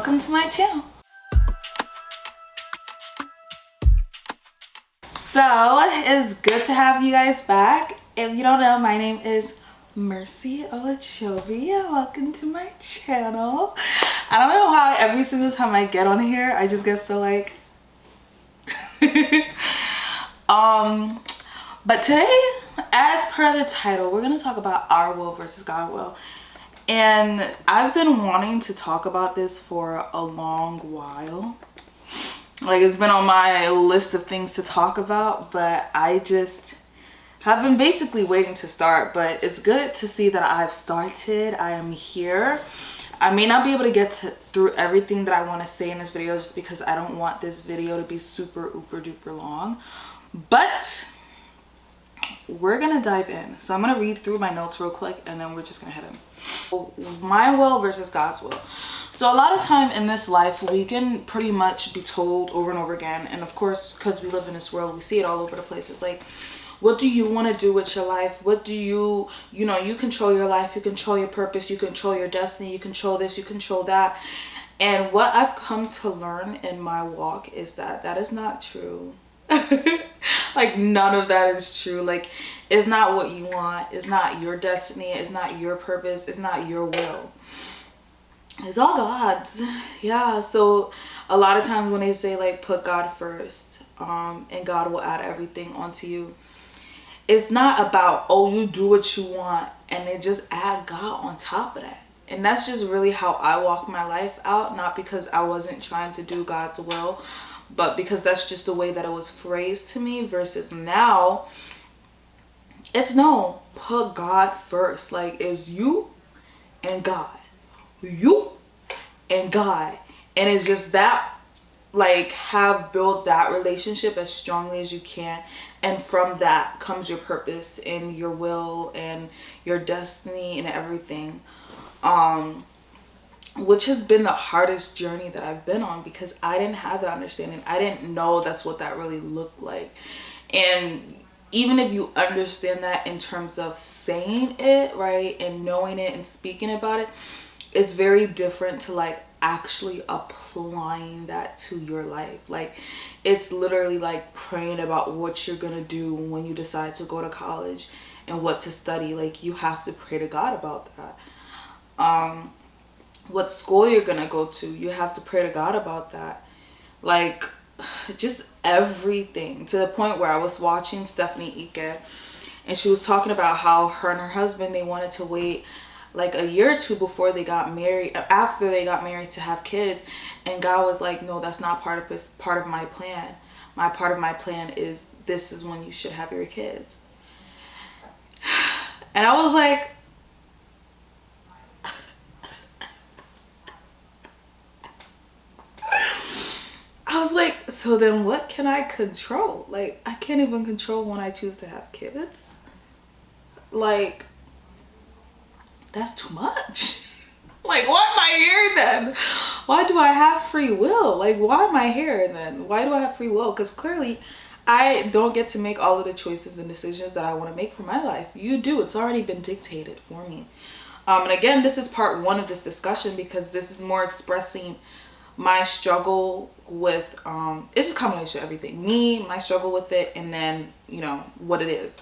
welcome to my channel. So it's good to have you guys back. If you don't know, my name is Mercy Olachovy. Welcome to my channel. I don't know how every single time I get on here I just get so like but today, as per the title, we're gonna talk about our will versus God's will. And I've been wanting to talk about this for a long while. Like, it's been on my list of things to talk about, but I just have been basically waiting to start. But it's good to see that I've started. I am here. I may not be able to get through everything that I want to say in this video just because I don't want this video to be super duper long. But we're gonna dive in. So I'm gonna read through my notes real quick and then we're just gonna head in. My will versus God's will. So a lot of time in this life we can pretty much be told over and over again, and of course because we live in this world we see it all over the place. It's like, what do you want to do with your life? What do you control your life, you control your purpose, you control your destiny, you control this, you control that. And what I've come to learn in my walk is that that is not true. Like, none of that is true. Like, it's not what you want, it's not your destiny, it's not your purpose, it's not your will. It's all God's. Yeah, so a lot of times when they say like put God first, and God will add everything onto you, it's not about, oh, you do what you want and then just add God on top of that. And that's just really how I walk my life out, not because I wasn't trying to do God's will, but because that's just the way that it was phrased to me. Versus now, it's no, put God first. Like, it's you and God, you and God. And it's just that, like, have built that relationship as strongly as you can, and from that comes your purpose and your will and your destiny and everything, which has been the hardest journey that I've been on, because I didn't have that understanding. I didn't know that's what that really looked like. And even if you understand that in terms of saying it, right, and knowing it and speaking about it, it's very different to like actually applying that to your life. Like, it's literally like praying about what you're gonna do when you decide to go to college and what to study. Like, you have to pray to God about that. What school you're gonna go to, you have to pray to God about that. Like, just everything, to the point where I was watching Stephanie Ike and she was talking about how her and her husband, they wanted to wait like a year or two before they got married, after they got married, to have kids. And God was like, no, that's not part of my plan. Part of my plan is, this is when you should have your kids. And I was like, so then what can I control? Like, I can't even control when I choose to have kids. Like, that's too much. Like, why am I here then? Why do I have free will? Like, why am I here then? Why do I have free will? Because clearly I don't get to make all of the choices and decisions that I want to make for my life. You do. It's already been dictated for me. And again, this is part one of this discussion, because this is more expressing my struggle with it's a combination of everything. Me, my struggle with it, and then, you know, what it is.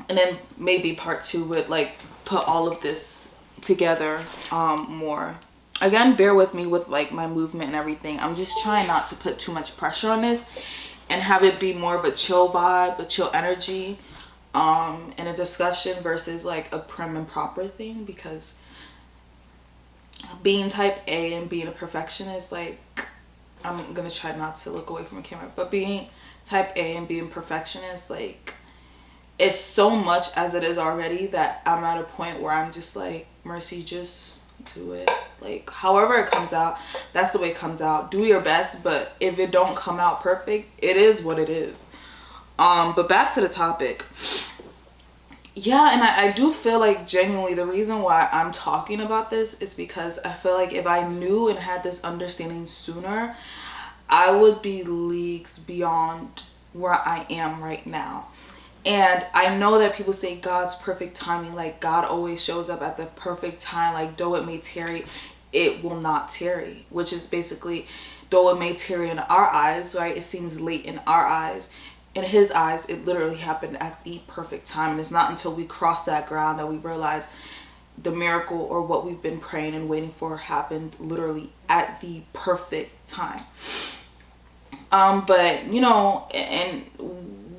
And then maybe part two would like put all of this together more. Again, bear with me with like my movement and everything. I'm just trying not to put too much pressure on this and have it be more of a chill vibe, a chill energy, in a discussion versus like a prim and proper thing. Because being type A and being a perfectionist, like, I'm gonna try not to look away from the camera, but being type A and being perfectionist, like, it's so much as it is already that I'm at a point where I'm just like, Mercy, just do it. Like, however it comes out, that's the way it comes out. Do your best, but if it don't come out perfect, it is what it is. But back to the topic. Yeah, and I do feel like genuinely the reason why I'm talking about this is because I feel like if I knew and had this understanding sooner, I would be leagues beyond where I am right now. And I know that people say God's perfect timing, like God always shows up at the perfect time, like though it may tarry, it will not tarry, which is basically, though it may tarry in our eyes, right? It seems late in our eyes. In his eyes, it literally happened at the perfect time. And it's not until we cross that ground that we realize the miracle or what we've been praying and waiting for happened literally at the perfect time. But you know, and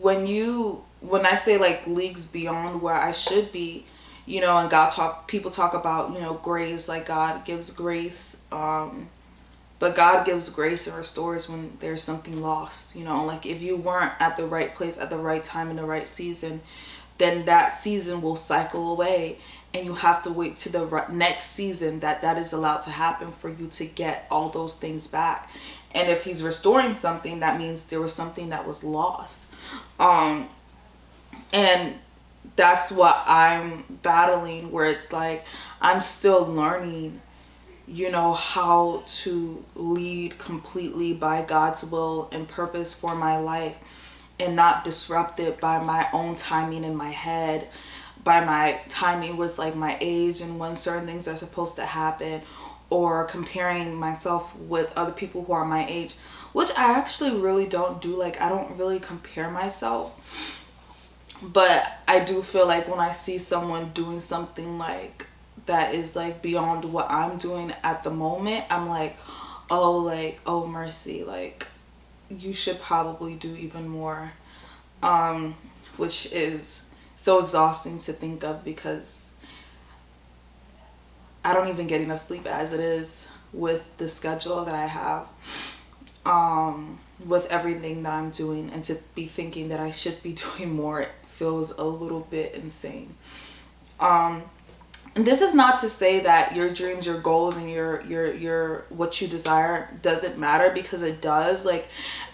when I say like leagues beyond where I should be, you know, and people talk about, you know, grace, like God gives grace, but God gives grace and restores when there's something lost. You know, like if you weren't at the right place at the right time in the right season, then that season will cycle away, and you have to wait to the next season that is allowed to happen for you to get all those things back. And if he's restoring something, that means there was something that was lost. And that's what I'm battling, where it's like I'm still learning, you know, how to lead completely by God's will and purpose for my life, and not disrupted by my own timing in my head, by my timing with like my age and when certain things are supposed to happen, or comparing myself with other people who are my age, which I actually really don't do. Like, I don't really compare myself, but I do feel like when I see someone doing something like that is like beyond what I'm doing at the moment, I'm like, oh mercy, like you should probably do even more, which is so exhausting to think of, because I don't even get enough sleep as it is with the schedule that I have, with everything that I'm doing, and to be thinking that I should be doing more, it feels a little bit insane. And this is not to say that your dreams, your goals, and your what you desire doesn't matter, because it does. Like,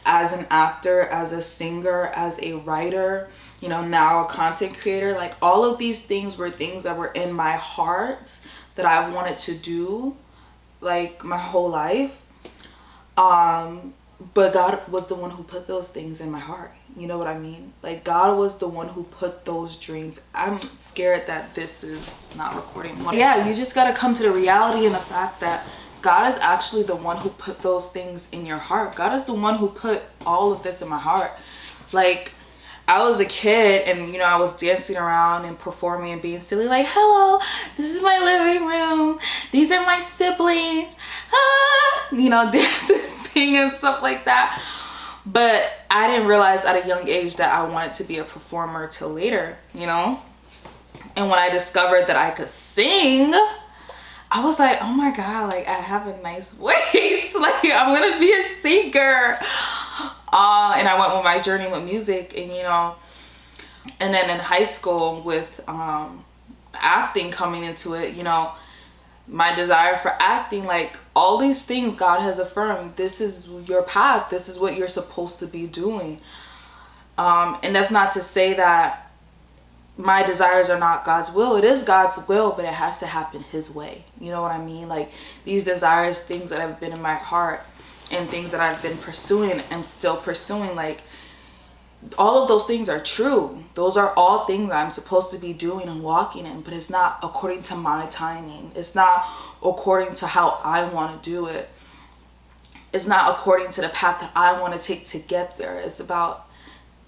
as an actor, as a singer, as a writer, you know, now a content creator, like all of these things were things that were in my heart that I wanted to do like my whole life. But God was the one who put those things in my heart. You know what I mean? Like, God was the one who put those dreams. I'm scared that this is not recording. Yeah, you just got to come to the reality and the fact that God is actually the one who put those things in your heart. God is the one who put all of this in my heart. Like, I was a kid and, you know, I was dancing around and performing and being silly, like, hello, this is my living room. These are my siblings. Ah, you know, dancing, singing, stuff like that. But I didn't realize at a young age that I wanted to be a performer till later, you know? And when I discovered that I could sing, I was like, oh my God, like I have a nice voice. Like, I'm gonna be a singer. And I went with my journey with music, and, you know, and then in high school with acting coming into it, you know, my desire for acting, like all these things God has affirmed, this is your path, this is what you're supposed to be doing. And that's not to say that my desires are not God's will. It is God's will, but it has to happen his way. You know what I mean? Like, these desires, things that have been in my heart and things that I've been pursuing and still pursuing, like, all of those things are true. Those are all things that I'm supposed to be doing and walking in, but it's not according to my timing. It's not according to how I want to do it. It's not according to the path that I want to take to get there. It's about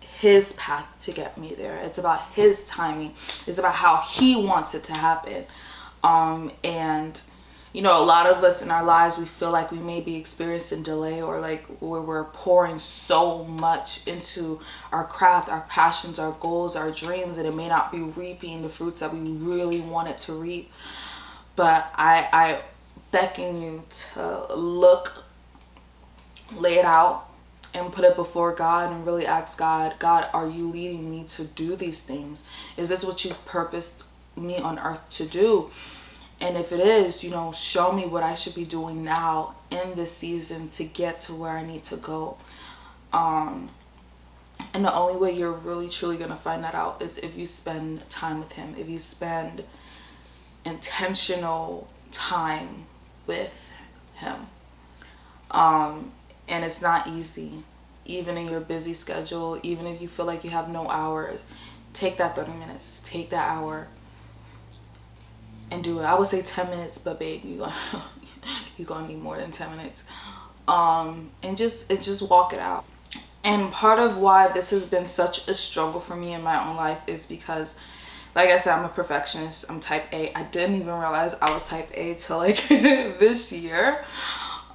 his path to get me there. It's about his timing. It's about how he wants it to happen. And you know, a lot of us in our lives, we feel like we may be experiencing delay, or like where we're pouring so much into our craft, our passions, our goals, our dreams, and it may not be reaping the fruits that we really wanted to reap. But I beckon you to lay it out and put it before God and really ask God, God, are you leading me to do these things? Is this what you've purposed me on earth to do? And if it is, you know, show me what I should be doing now in this season to get to where I need to go. And the only way you're really truly going to find that out is if you spend time with him, if you spend intentional time with him. And it's not easy, even in your busy schedule, even if you feel like you have no hours. Take that 30 minutes, take that hour, and do it. I would say 10 minutes, but babe, you're gonna need more than 10 minutes. And just walk it out. And part of why this has been such a struggle for me in my own life is because, like I said, I'm a perfectionist. I'm type A. I didn't even realize I was type A till like this year.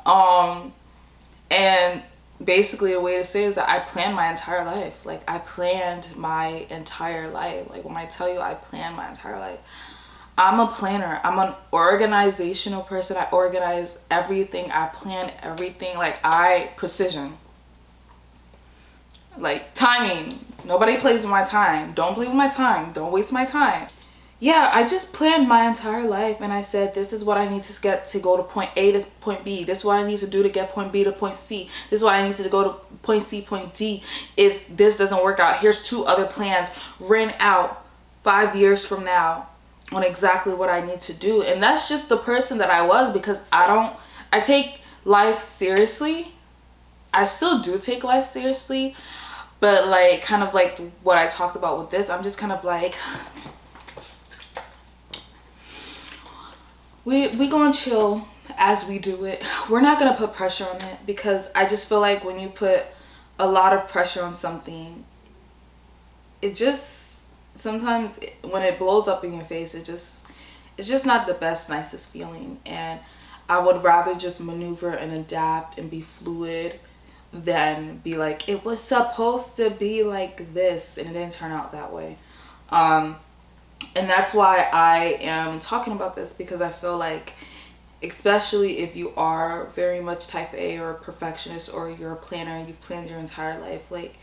And basically a way to say is that I planned my entire life. Like, I planned my entire life. Like, when I tell you I planned my entire life, I'm a planner. I'm an organizational person. I organize everything. I plan everything. Like, precision. Like, timing. Nobody plays with my time. Don't play with my time. Don't waste my time. Yeah, I just planned my entire life, and I said, this is what I need to get to go to point A to point B. This is what I need to do to get point B to point C. This is what I need to go to point C, point D. If this doesn't work out, here's 2 other plans written out 5 years from now on exactly what I need to do. And that's just the person that I was, because I take life seriously. I still do take life seriously, but like, kind of like what I talked about with this, I'm just kind of like, we gonna chill as we do it. We're not gonna put pressure on it, because I just feel like when you put a lot of pressure on something, it just, sometimes when it blows up in your face, it's just not the best, nicest feeling. And I would rather just maneuver and adapt and be fluid than be like, it was supposed to be like this and it didn't turn out that way. And that's why I am talking about this, because I feel like, especially if you are very much type A or a perfectionist, or you're a planner and you've planned your entire life, like,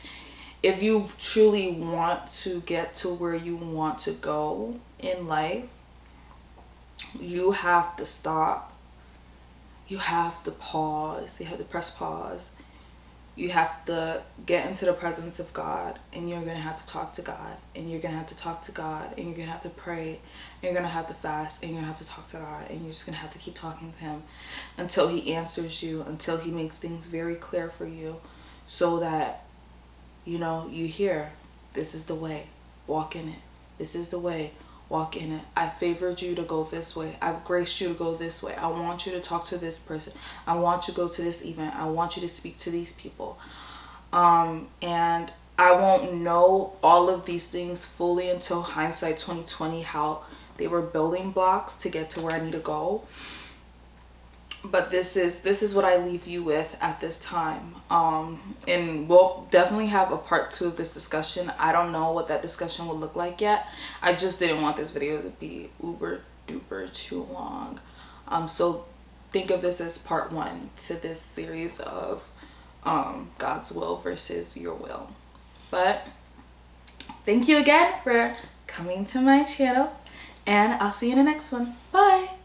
if you truly want to get to where you want to go in life, you have to stop. You have to pause. You have to press pause. You have to get into the presence of God, and you're going to have to talk to God, and you're going to have to talk to God, and you're going to have to pray, and you're going to have to fast, and you're going to have to talk to God, and you're just going to have to keep talking to him until he answers you, until he makes things very clear for you, so that, you know, you hear, this is the way, walk in it. This is the way, walk in it. I favored you to go this way. I've graced you to go this way. I want you to talk to this person. I want you to go to this event. I want you to speak to these people. And I won't know all of these things fully until hindsight 2020, how they were building blocks to get to where I need to go. But this is what I leave you with at this time. And we'll definitely have a part 2 of this discussion. I don't know what that discussion will look like yet. I just didn't want this video to be uber duper too long. So think of this as part 1 to this series of God's will versus your will. But thank you again for coming to my channel, and I'll see you in the next one. Bye.